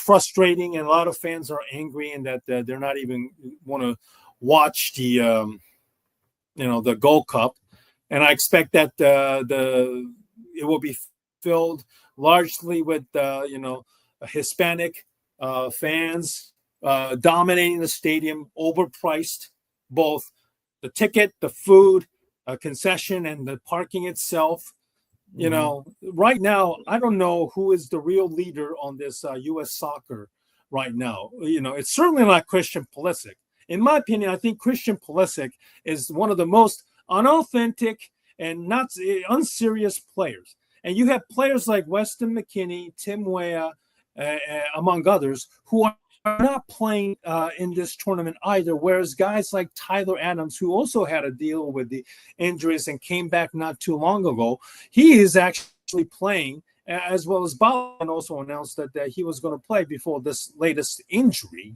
Speaker 1: frustrating, and a lot of fans are angry, and that they're not even want to watch the Gold Cup. And I expect that it will be filled largely with Hispanic fans dominating the stadium, overpriced, both the ticket, the food, concession, and the parking itself. Right now, I don't know who is the real leader on this U.S. soccer right now. It's certainly not Christian Pulisic. In my opinion, I think Christian Pulisic is one of the most unauthentic and not unserious players. And you have players like Weston McKennie, Tim Weah, among others, who are not playing in this tournament either, whereas guys like Tyler Adams, who also had to deal with the injuries and came back not too long ago, he is actually playing, as well as Balogun also announced that he was going to play before this latest injury,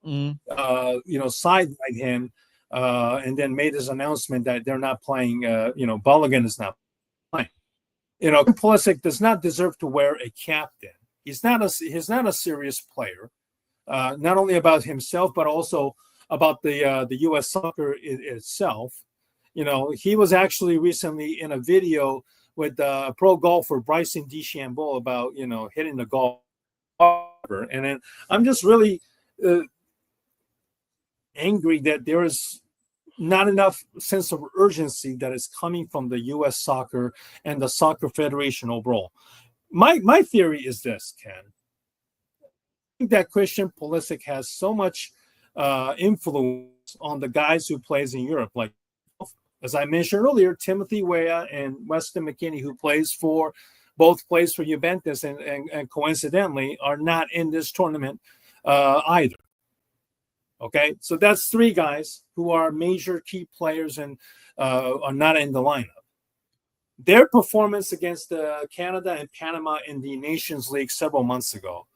Speaker 1: sidelined him, and then made his announcement that they're not playing, Balogun is not playing. Pulisic does not deserve to wear a captain. He's not a serious player. Not only about himself, but also about the U.S. soccer itself. He was actually recently in a video with pro golfer Bryson DeChambeau about hitting the golf. And then I'm just really angry that there is not enough sense of urgency that is coming from the U.S. soccer and the Soccer Federation overall. My theory is this, Ken. I think that Christian Pulisic has so much influence on the guys who plays in Europe. Like, as I mentioned earlier, Timothy Weah and Weston McKennie, who both plays for Juventus and coincidentally are not in this tournament either. Okay, so that's three guys who are major key players and are not in the lineup. their performance against Canada and Panama in the Nations League several months ago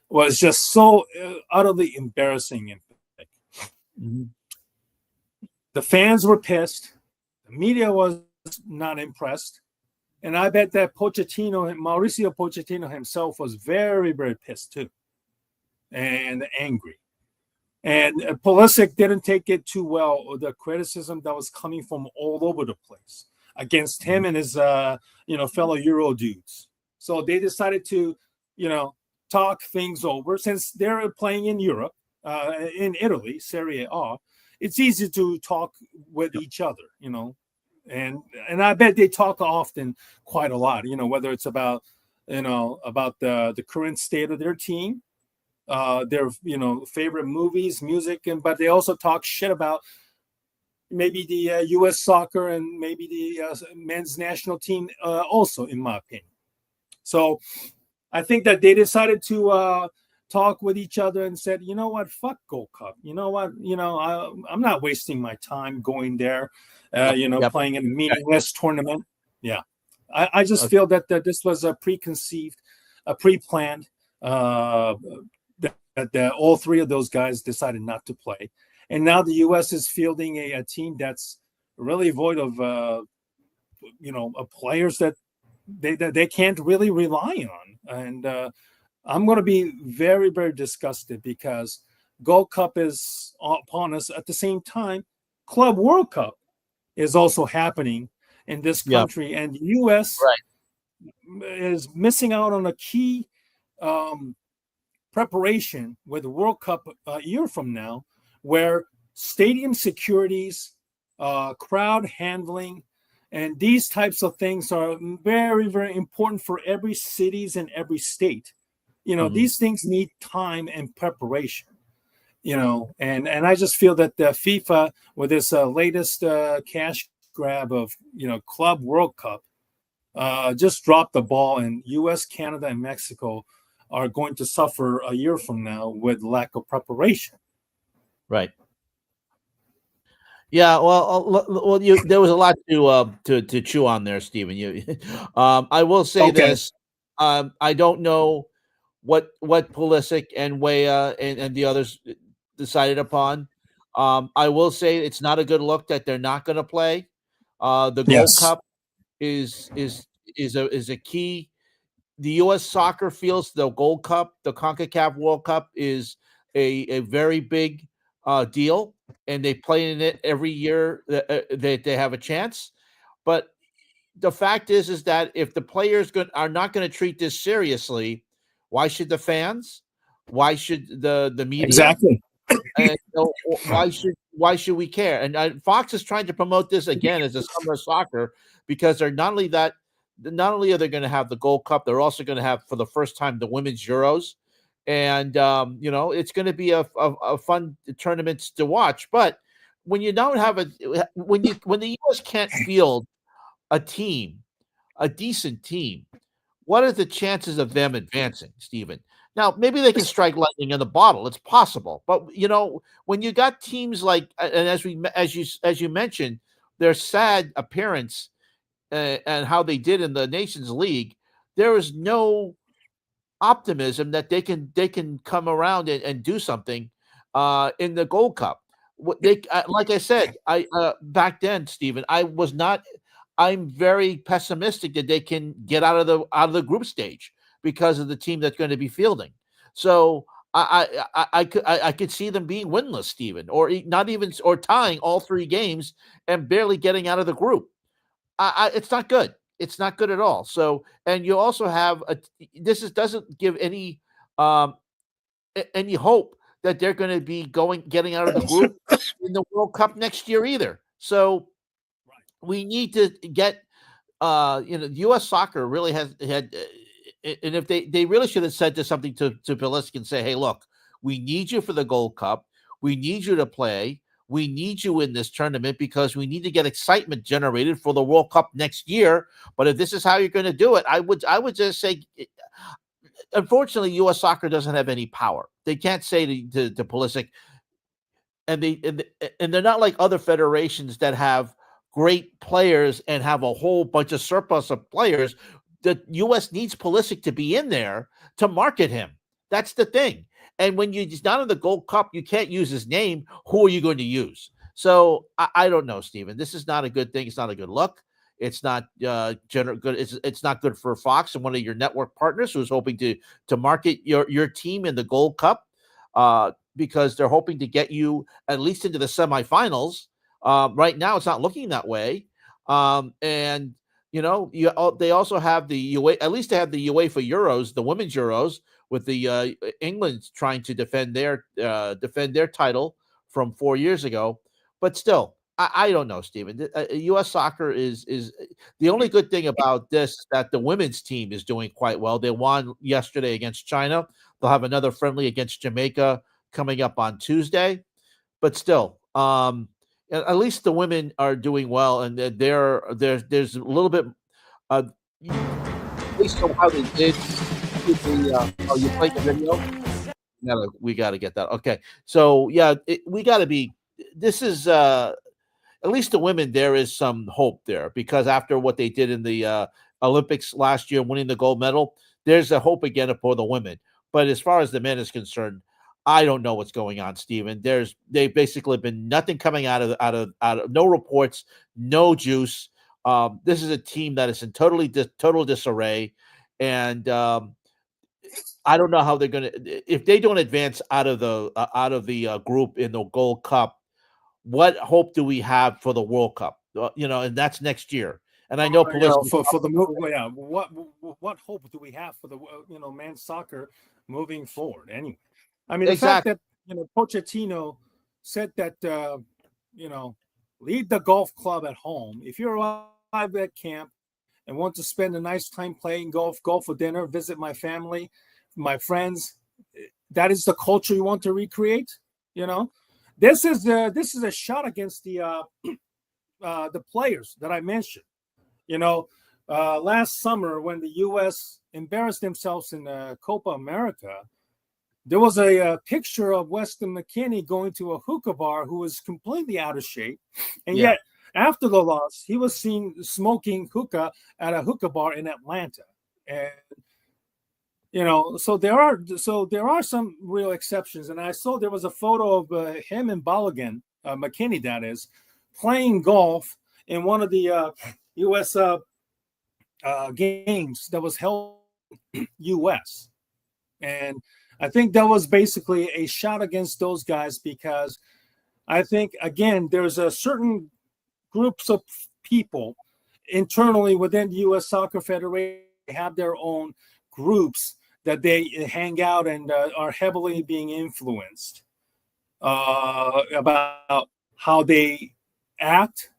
Speaker 1: was just so utterly embarrassing and pathetic.
Speaker 2: Mm-hmm.
Speaker 1: The fans were pissed. The media was not impressed. And I bet that Mauricio Pochettino himself was very, very pissed too and angry. And Pulisic didn't take it too well, or the criticism that was coming from all over the place against him and his, fellow Euro dudes. So they decided to, talk things over since they're playing in Europe, in Italy, Serie A. It's easy to talk with each other, and I bet they talk often, quite a lot, whether it's about the current state of their team, their favorite movies, music, but they also talk shit about maybe the U.S. soccer and maybe the men's national team also, in my opinion. So I think that they decided to talk with each other and said, you know what, fuck Gold Cup. You know what, I'm not wasting my time going there, playing in a meaningless tournament. Yeah. I just feel that this was a pre-planned, that all three of those guys decided not to play. And now the U.S. is fielding a team that's really void of, players that they can't really rely on. And I'm going to be very, very disgusted because Gold Cup is upon us. At the same time, Club World Cup is also happening in this country. And the U.S. is missing out on a key preparation with the World Cup a year from now, where stadium securities, crowd handling, and these types of things are very, very important for every cities and every state. These things need time and preparation. And I just feel that the FIFA, with this latest cash grab of Club World Cup, just dropped the ball, and U.S., Canada, and Mexico are going to suffer a year from now with lack of preparation.
Speaker 2: Right. Yeah. Well, there was a lot to chew on there, Stephen. I will say this. I don't know what Pulisic and Weah and the others decided upon. I will say it's not a good look that they're not going to play. The Gold Cup is a key. The U.S. soccer feels the Gold Cup, the CONCACAF World Cup, is a very big deal, and they play in it every year that they have a chance. But the fact is that if the players are not going to treat this seriously, why should the fans? Why should the media?
Speaker 1: Exactly.
Speaker 2: And why should we care? And Fox is trying to promote this again as a summer soccer, because they're not only are they going to have the Gold Cup, they're also going to have, for the first time, the Women's Euros, and it's going to be a fun tournament to watch. But when you don't have when the U.S. can't field a decent team, what are the chances of them advancing, Stephen? Now, maybe they can strike lightning in the bottle. It's possible. But, when you got teams like, and as you mentioned, their sad appearance and how they did in the Nations League, there is no optimism that they can come around and do something in the Gold Cup. Like I said, back then, Stephen, I'm very pessimistic that they can get out of the group stage because of the team that's going to be fielding. So I could see them being winless, Stephen, or not even, or tying all three games and barely getting out of the group. It's not good. It's not good at all. So, and you also have doesn't give any hope that they're going to be getting out of the group in the World Cup next year either. So we need to get, U.S. soccer really had, and if they really should have said something to Pulisic and say, hey, look, we need you for the Gold Cup. We need you to play. We need you in this tournament because we need to get excitement generated for the World Cup next year. But if this is how you're going to do it, I would just say, unfortunately, U.S. soccer doesn't have any power. They can't say to Pulisic, and they're not like other federations that have great players and have a whole bunch of surplus of players, the U.S. needs Pulisic to be in there to market him. That's the thing. And when he's not in the Gold Cup, you can't use his name. Who are you going to use? So I don't know, Stephen. This is not a good thing. It's not a good look. It's not good. It's not good for Fox and one of your network partners who's hoping to market your team in the Gold Cup, because they're hoping to get you at least into the semifinals. Right now, it's not looking that way. And they also have the at least they have the UEFA Euros, the women's Euros, with the England trying to defend their title from 4 years ago. But still, I don't know, Stephen. U.S. soccer is the only good thing about this, that the women's team is doing quite well. They won yesterday against China. They'll have another friendly against Jamaica coming up on Tuesday. But still, at least the women are doing well, and there's a little bit, at least how they did. You playing the video? We gotta get that. Okay, so yeah, we gotta be. This is at least the women. There is some hope there, because after what they did in the Olympics last year, winning the gold medal, there's a hope again for the women. But as far as the men is concerned, I don't know what's going on, Stephen. They've basically been nothing coming out of no reports, no juice. This is a team that is in total disarray, and I don't know how they're going to, if they don't advance out of the group in the Gold Cup. What hope do we have for the World Cup? And that's next year. And I know
Speaker 1: for the move. Yeah, what hope do we have for the men's soccer moving forward? Anyway, I mean, the fact that Pochettino said that leave the golf club at home. If you arrive at camp and want to spend a nice time playing golf, go for dinner, visit my family, my friends, that is the culture you want to recreate. This is a shot against the players that I mentioned. Last summer when the U.S. embarrassed themselves in Copa America, there was a picture of Weston McKennie going to a hookah bar who was completely out of shape, and yet after the loss, he was seen smoking hookah at a hookah bar in Atlanta, and so there are some real exceptions. And I saw there was a photo of him and Balogun, McKinney, that is, playing golf in one of the U.S. games that was held in U.S. And I think that was basically a shot against those guys, because I think, again, there's a certain groups of people internally within the U.S. Soccer Federation have their own groups that they hang out and are heavily being influenced about how they act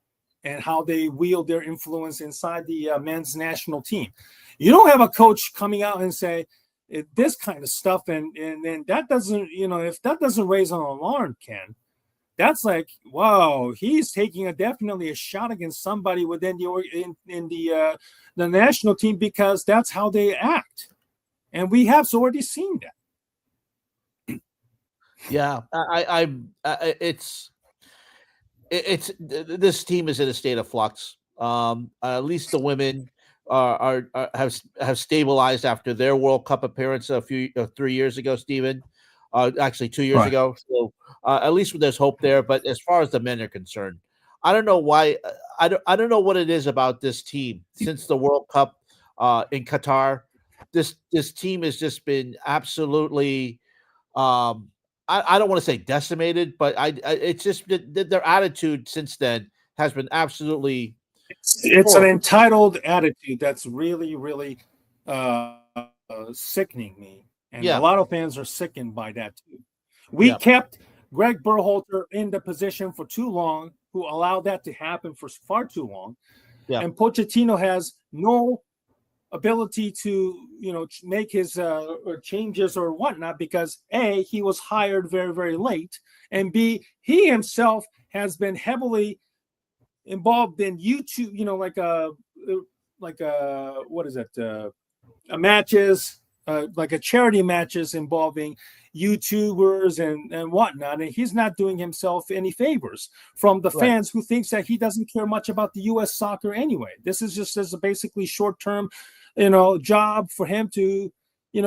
Speaker 1: and how they wield their influence inside the men's national team. You don't have a coach coming out and say this kind of stuff, and that doesn't, if that doesn't raise an alarm, Ken, that's like, wow, he's taking definitely a shot against somebody within the national team, because that's how they act. And we have already seen that.
Speaker 2: Yeah, it's this team is in a state of flux. At least the women have stabilized after their World Cup appearance 3 years ago, Stephen. Actually, 2 years ago. So at least there's hope there. But as far as the men are concerned, I don't know why. I don't know what it is about this team since the World Cup in Qatar. This team has just been absolutely, I don't want to say decimated, but it's just their attitude since then has been absolutely.
Speaker 1: It's an entitled attitude that's really, really sickening me, and a lot of fans are sickened by that too. We kept Greg Berhalter in the position for too long, who allowed that to happen for far too long, and Pochettino has no ability to make his changes or whatnot, because A, he was hired very, very late, and B, he himself has been heavily involved in YouTube, what is it, matches, like a charity matches involving YouTubers and whatnot, and he's not doing himself any favors from the
Speaker 2: Right.
Speaker 1: fans who thinks that he doesn't care much about the U.S. soccer anyway. This is just as a basically short-term, job for him to,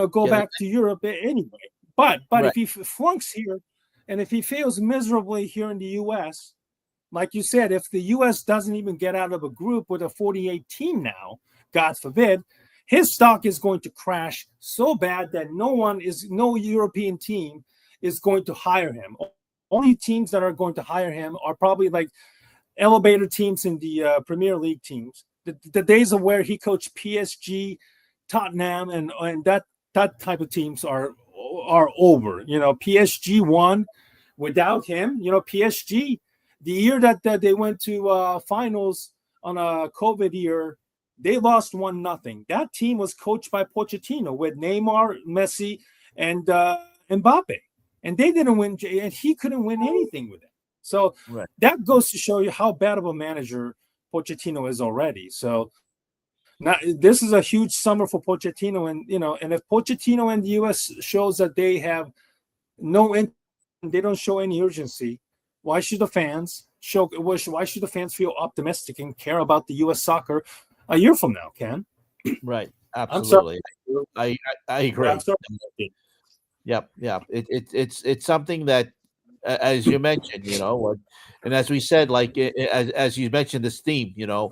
Speaker 1: go
Speaker 2: Yeah.
Speaker 1: back to Europe anyway. But
Speaker 2: Right.
Speaker 1: if he flunks here, and if he fails miserably here in the U.S., like you said, if the U.S. doesn't even get out of a group with a 48 team now, God forbid, his stock is going to crash so bad that no European team is going to hire him. Only teams that are going to hire him are probably like elevator teams in the Premier League teams. The days of where he coached PSG, Tottenham, and that type of teams are over. PSG won without him. PSG, the year that they went to finals on a COVID year, they lost 1-0. That team was coached by Pochettino with Neymar, Messi, and Mbappe, and they didn't win, and he couldn't win anything with it. So
Speaker 2: Right.
Speaker 1: that goes to show you how bad of a manager Pochettino is already. So now this is a huge summer for Pochettino, and if Pochettino and the U.S. shows that they have they don't show any urgency, why should the fans why should the fans feel optimistic and care about the U.S. soccer a year from now, Ken?
Speaker 2: Right.
Speaker 1: I'm sorry.
Speaker 2: Absolutely. I agree.
Speaker 1: I'm sorry.
Speaker 2: Yep. Yeah. It's something that, as you mentioned, and as we said, like as you mentioned, this theme, you're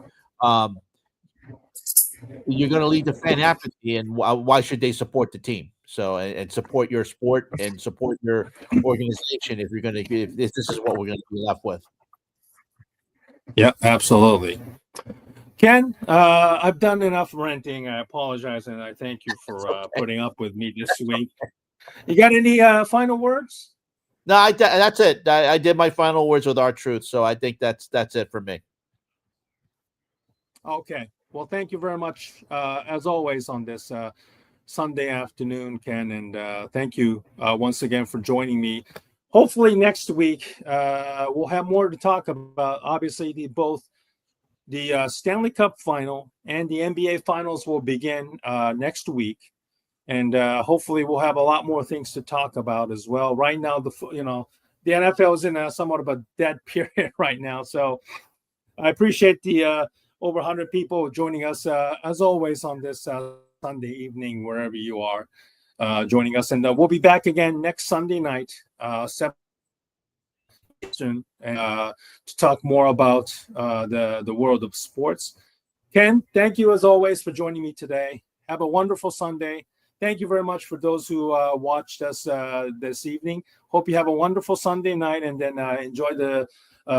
Speaker 2: going to lead to fan apathy, and why should they support the team? So and support your sport and support your organization if you're going to if this is what we're going to be left with.
Speaker 1: Yeah, absolutely. Ken, I've done enough ranting. I apologize, and I thank you for putting up with me this week. You got any final words?
Speaker 2: No, that's it. I did my final words with R-Truth, so I think that's it for me.
Speaker 1: Okay. Well, thank you very much, as always, on this Sunday afternoon, Ken, and thank you once again for joining me. Hopefully next week we'll have more to talk about. Obviously, both the Stanley Cup final and the NBA finals will begin next week, and hopefully we'll have a lot more things to talk about as well. Right now, the NFL is in somewhat of a dead period right now, so I appreciate the over 100 people joining us as always on this Sunday evening, wherever you are joining us, and we'll be back again next Sunday night, 7 Eastern, to talk more about the world of sports. Ken, thank you as always for joining me today. Have a wonderful Sunday. Thank you very much for those who watched us this evening. Hope you have a wonderful Sunday night, and then enjoy the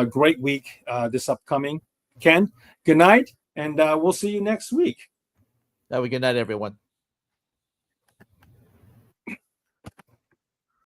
Speaker 1: great week this upcoming. Ken, good night, and we'll see you next week.
Speaker 2: Have a good night, everyone.